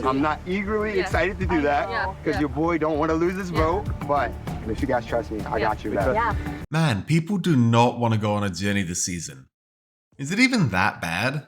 I'm not eagerly excited to do that because your boy don't want to lose his vote, but if you guys trust me, I got you. Man, people do not want to go on a journey this season. Is it even that bad?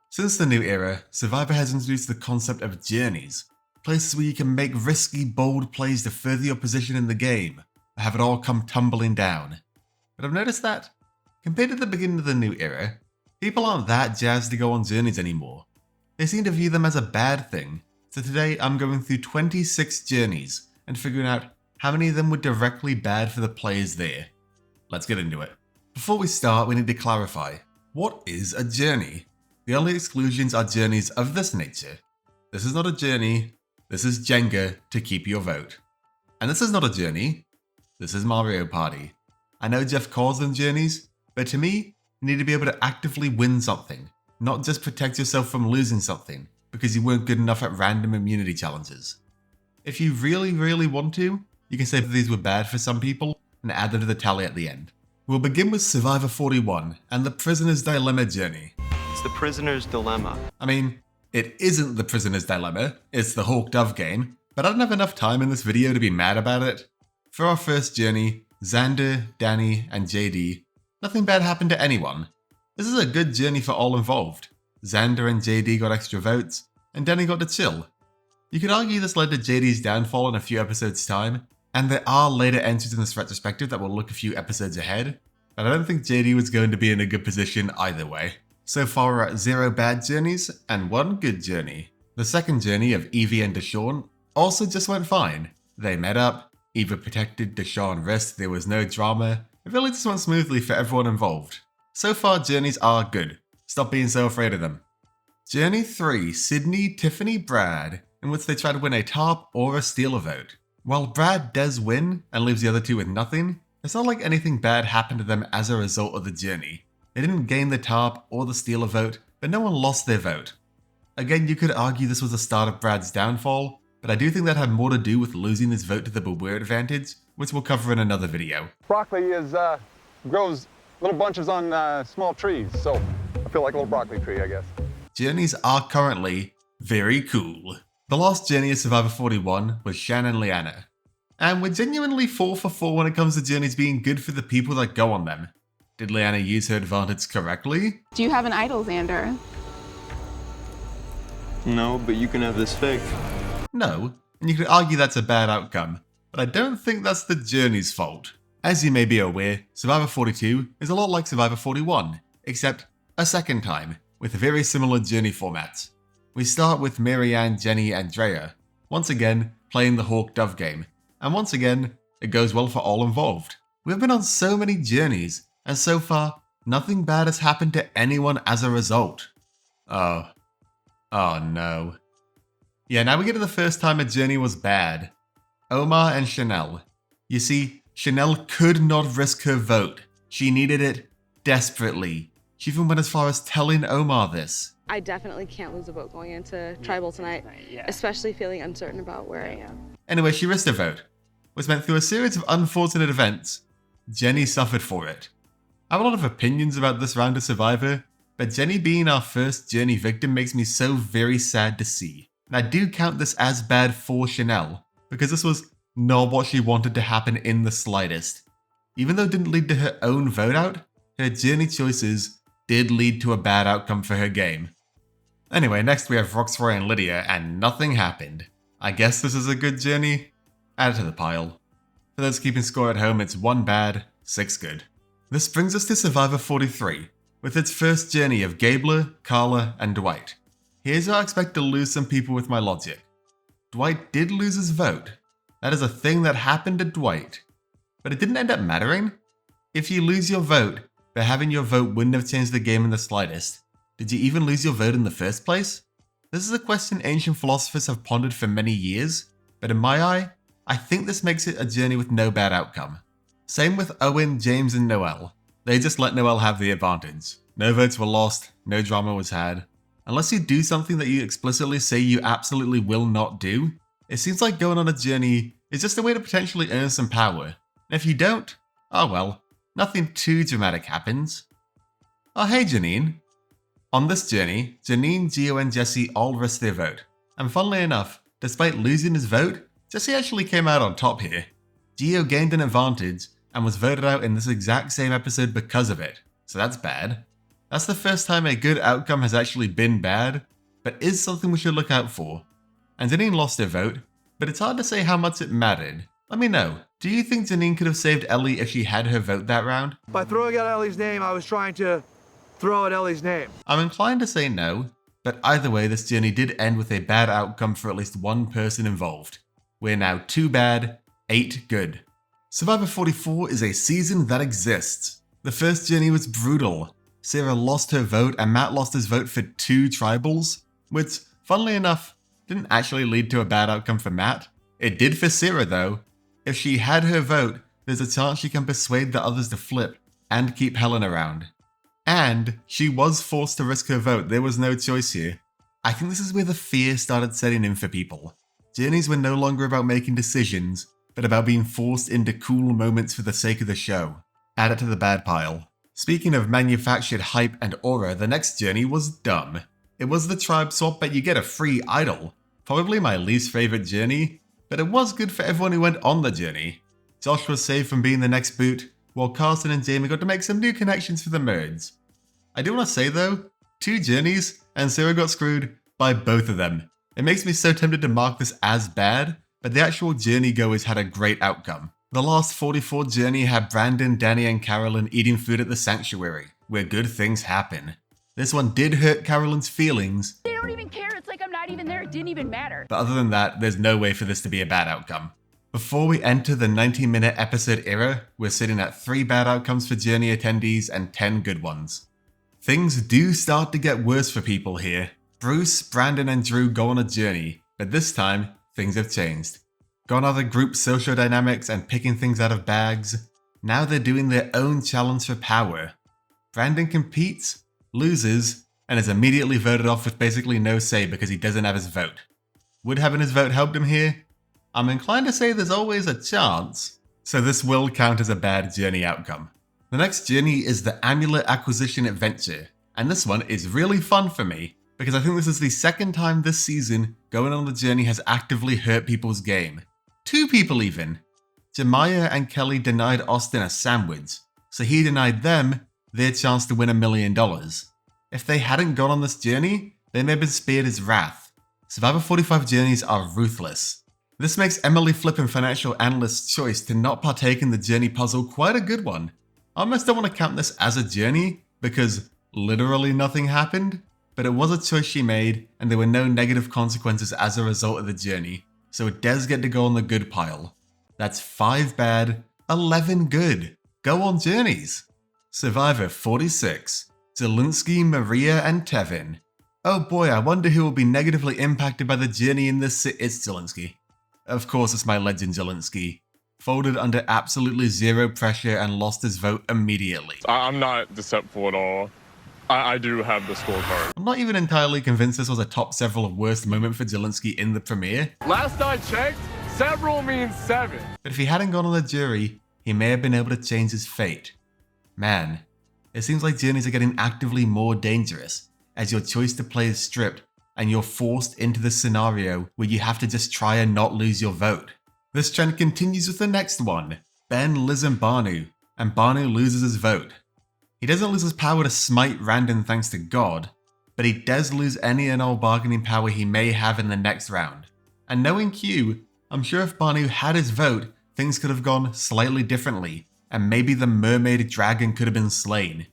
Since the new era, Survivor has introduced the concept of journeys, places where you can make risky, bold plays to further your position in the game, or have it all come tumbling down. But I've noticed that, compared to the beginning of the new era, people aren't that jazzed to go on journeys anymore. They seem to view them as a bad thing, so today I'm going through 26 journeys and figuring out how many of them were directly bad for the players there. Let's get into it. Before we start, we need to clarify, what is a journey? The only exclusions are journeys of this nature. This is not a journey, this is Jenga to keep your vote. And this is not a journey, this is Mario Party. I know Jeff calls them journeys, but to me, you need to be able to actively win something, not just protect yourself from losing something because you weren't good enough at random immunity challenges. If you really want to, you can say that these were bad for some people and add them to the tally at the end. We'll begin with Survivor 41 and the Prisoner's Dilemma journey. It's the Prisoner's Dilemma. I mean, it isn't the Prisoner's Dilemma, it's the Hawk Dove game, but I don't have enough time in this video to be mad about it. For our first journey, Xander, Danny, and JD, nothing bad happened to anyone. This is a good journey for all involved. Xander and JD got extra votes, and Danny got to chill. You could argue this led to JD's downfall in a few episodes' time, and there are later entries in this retrospective that will look a few episodes ahead, but I don't think JD was going to be in a good position either way. So far we're at 0 bad journeys and 1 good journey. The second journey of Evie and Deshawn also just went fine. They met up, Eva protected Deshawn wrist, there was no drama, it really just went smoothly for everyone involved. So far journeys are good, stop being so afraid of them. Journey 3, Sydney, Tiffany, Brad, in which they try to win a top or a steal a vote. While Brad does win and leaves the other two with nothing, it's not like anything bad happened to them as a result of the journey. They didn't gain the top or the steal a vote, but no one lost their vote. Again, you could argue this was the start of Brad's downfall, but I do think that had more to do with losing his vote to the Beware advantage, which we'll cover in another video. Broccoli grows little bunches on small trees, so I feel like a little broccoli tree, I guess. Journeys are currently very cool. The last journey of Survivor 41 was Shan and Liana, and we're genuinely 4 for 4 when it comes to journeys being good for the people that go on them. Did Liana use her advantage correctly? Do you have an idol, Xander? No, but you can have this fig. No, and you could argue that's a bad outcome, but I don't think that's the journey's fault. As you may be aware, Survivor 42 is a lot like Survivor 41, except a second time, with a very similar journey format. We start with Marianne, Jenny, and Drea, once again playing the Hawk Dove game, and once again, it goes well for all involved. We've been on so many journeys, and so far, nothing bad has happened to anyone as a result. Oh no. Yeah, now we get to the first time a journey was bad. Omar and Chanel. You see, Chanel could not risk her vote. She needed it desperately. She even went as far as telling Omar this. I definitely can't lose a vote going into Tribal tonight, especially feeling uncertain about where I am. Anyway, she risked her vote, which meant through a series of unfortunate events, Jenny suffered for it. I have a lot of opinions about this round of Survivor, but Jenny being our first journey victim makes me so very sad to see. And I do count this as bad for Chanel, because this was not what she wanted to happen in the slightest. Even though it didn't lead to her own vote out, her journey choices did lead to a bad outcome for her game. Anyway, next we have Roxroy and Lydia, and nothing happened. I guess this is a good journey? Add it to the pile. For those keeping score at home, it's 1 bad, 6 good. This brings us to Survivor 43, with its first journey of Gabler, Carla, and Dwight. Here's where I expect to lose some people with my logic. Dwight did lose his vote. That is a thing that happened to Dwight. But it didn't end up mattering. If you lose your vote, but having your vote wouldn't have changed the game in the slightest, did you even lose your vote in the first place? This is a question ancient philosophers have pondered for many years, but in my eye, I think this makes it a journey with no bad outcome. Same with Owen, James, and Noel. They just let Noel have the advantage. No votes were lost, no drama was had. Unless you do something that you explicitly say you absolutely will not do, it seems like going on a journey is just a way to potentially earn some power. And if you don't, oh well, nothing too dramatic happens. Oh hey Janine. On this journey, Janine, Gio, and Jesse all risked their vote. And funnily enough, despite losing his vote, Jesse actually came out on top here. Gio gained an advantage and was voted out in this exact same episode because of it, so that's bad. That's the first time a good outcome has actually been bad, but is something we should look out for. And Janine lost her vote, but it's hard to say how much it mattered. Let me know, do you think Janine could have saved Ellie if she had her vote that round? By throwing out Ellie's name, I was trying to throw out Ellie's name. I'm inclined to say no, but either way this journey did end with a bad outcome for at least one person involved. We're now 2 bad, 8 good. Survivor 44 is a season that exists. The first journey was brutal. Sarah lost her vote and Matt lost his vote for 2 tribals, which, funnily enough, didn't actually lead to a bad outcome for Matt. It did for Sarah though. If she had her vote, there's a chance she can persuade the others to flip and keep Helen around. And she was forced to risk her vote, there was no choice here. I think this is where the fear started setting in for people. Journeys were no longer about making decisions, but about being forced into cool moments for the sake of the show. Add it to the bad pile. Speaking of manufactured hype and aura, the next journey was dumb. It was the tribe swap, but you get a free idol. Probably my least favorite journey, but it was good for everyone who went on the journey. Josh was saved from being the next boot, while Carson and Jamie got to make some new connections for the merge. I do want to say though, 2 journeys, and Sarah got screwed by both of them. It makes me so tempted to mark this as bad, but the actual journey goers had a great outcome. The last 44 journey had Brandon, Danny, and Carolyn eating food at the sanctuary, where good things happen. This one did hurt Carolyn's feelings. They don't even care, it's like I'm not even there, it didn't even matter. But other than that, there's no way for this to be a bad outcome. Before we enter the 90-minute episode era, we're sitting at 3 bad outcomes for journey attendees and 10 good ones. Things do start to get worse for people here. Bruce, Brandon, and Drew go on a journey, but this time, things have changed. Gone are the group social dynamics and picking things out of bags. Now they're doing their own challenge for power. Brandon competes, loses, and is immediately voted off with basically no say because he doesn't have his vote. Would having his vote helped him here? I'm inclined to say there's always a chance, so this will count as a bad journey outcome. The next journey is the Amulet Acquisition Adventure, and this one is really fun for me because I think this is the second time this season going on the journey has actively hurt people's game. 2 people even. Jemiah and Kelly denied Austin a sandwich, so he denied them their chance to win $1 million. If they hadn't gone on this journey, they may have been spared his wrath. Survivor 45 journeys are ruthless. This makes Emily Flippin' Financial Analyst's choice to not partake in the journey puzzle quite a good one. I almost don't want to count this as a journey, because literally nothing happened, but it was a choice she made, and there were no negative consequences as a result of the journey, so it does get to go on the good pile. That's 5 bad, 11 good. Go on journeys. Survivor 46. Zelensky, Maria, and Tevin. Oh boy, I wonder who will be negatively impacted by the journey in this It's Zelensky. Of course it's my legend Zelensky. Folded under absolutely zero pressure and lost his vote immediately. I'm not deceitful at all. I do have the scorecard. I'm not even entirely convinced this was a top several worst moment for Zelensky in the premiere. Last I checked, several means 7. But if he hadn't gone on the jury, he may have been able to change his fate. Man, it seems like journeys are getting actively more dangerous as your choice to play is stripped and you're forced into the scenario where you have to just try and not lose your vote. This trend continues with the next one, Ben, Liz, and Banu loses his vote. He doesn't lose his power to smite Randon thanks to God, but he does lose any and all bargaining power he may have in the next round. And knowing Q, I'm sure if Banu had his vote, things could have gone slightly differently, and maybe the mermaid dragon could have been slain.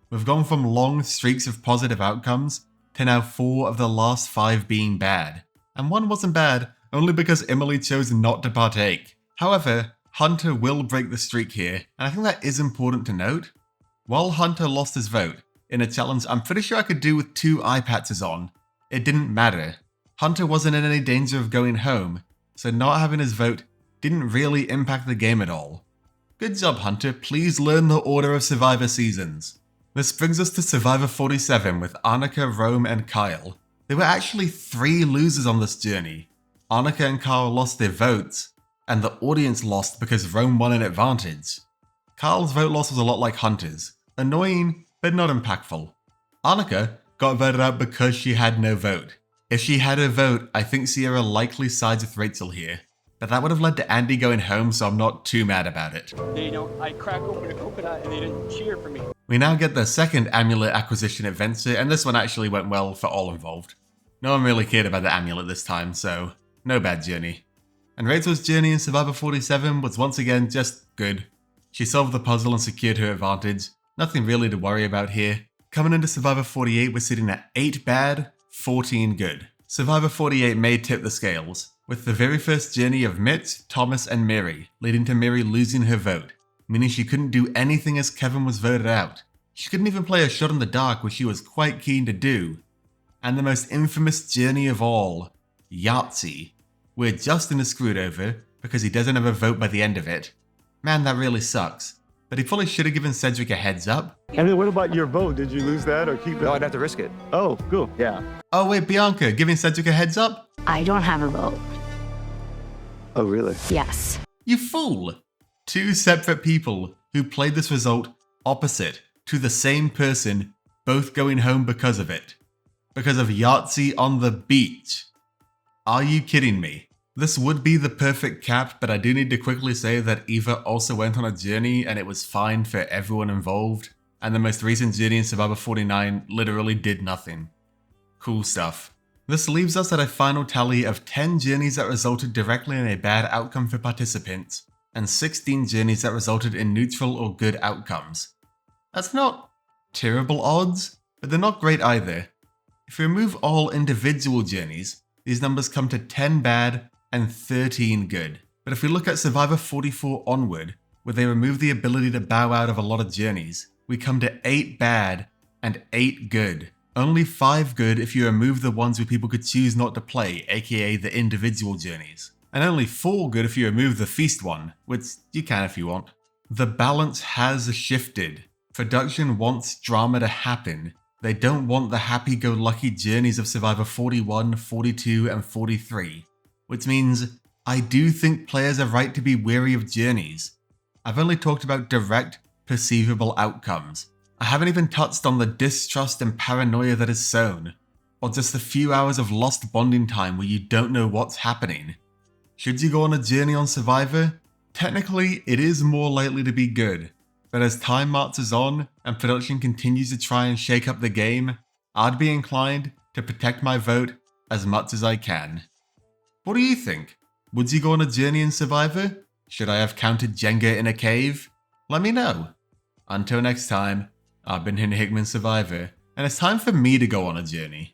We've gone from long streaks of positive outcomes to now 4 of the last 5 being bad. And one wasn't bad, only because Emily chose not to partake. However, Hunter will break the streak here, and I think that is important to note. While Hunter lost his vote, in a challenge I'm pretty sure I could do with 2 eye patches on, it didn't matter. Hunter wasn't in any danger of going home, so not having his vote didn't really impact the game at all. Good job, Hunter, please learn the order of Survivor seasons. This brings us to Survivor 47 with Annika, Rome, and Kyle. There were actually 3 losers on this journey. Annika and Kyle lost their votes, and the audience lost because Rome won an advantage. Kyle's vote loss was a lot like Hunter's. Annoying, but not impactful. Annika got voted out because she had no vote. If she had her vote, I think Sierra likely sides with Rachel here, but that would have led to Andy going home, so I'm not too mad about it. I crack open a coconut and they didn't cheer for me. We now get the second amulet acquisition adventure, and this one actually went well for all involved. No one really cared about the amulet this time, so no bad journey. And Rachel's journey in Survivor 47 was once again just good. She solved the puzzle and secured her advantage. Nothing really to worry about here. Coming into Survivor 48, we're sitting at 8 bad, 14 good. Survivor 48 may tip the scales, with the very first journey of Mitch, Thomas, and Mary, leading to Mary losing her vote, meaning she couldn't do anything as Kevin was voted out. She couldn't even play a shot in the dark, which she was quite keen to do. And the most infamous journey of all, Yahtzee, where Justin is screwed over because he doesn't have a vote by the end of it. Man, that really sucks. But he probably should have given Cedric a heads up. And then what about your vote? Did you lose that or keep it? No, I'd have to risk it. Oh, cool. Yeah. Oh wait, Bianca, giving Cedric a heads up? I don't have a vote. Oh, really? Yes. You fool! 2 separate people who played this result opposite to the same person, both going home because of it. Because of Yahtzee on the beach. Are you kidding me? This would be the perfect cap, but I do need to quickly say that Eva also went on a journey and it was fine for everyone involved. And the most recent journey in Survivor 49 literally did nothing. Cool stuff. This leaves us at a final tally of 10 journeys that resulted directly in a bad outcome for participants, and 16 journeys that resulted in neutral or good outcomes. That's not terrible odds, but they're not great either. If we remove all individual journeys, these numbers come to 10 bad and 13 good. But if we look at Survivor 44 onward, where they remove the ability to bow out of a lot of journeys, we come to 8 bad and 8 good. Only 5 good if you remove the ones where people could choose not to play, aka the individual journeys. And only 4 good if you remove the feast one, which you can if you want. The balance has shifted. Production wants drama to happen. They don't want the happy-go-lucky journeys of Survivor 41, 42, and 43. Which means, I do think players are right to be wary of journeys. I've only talked about direct, perceivable outcomes. I haven't even touched on the distrust and paranoia that is sown, or just the few hours of lost bonding time where you don't know what's happening. Should you go on a journey on Survivor? Technically, it is more likely to be good, but as time marches on and production continues to try and shake up the game, I'd be inclined to protect my vote as much as I can. What do you think? Would you go on a journey in Survivor? Should I have counted Jenga in a cave? Let me know. Until next time, I've been Hickman Survivor, and it's time for me to go on a journey.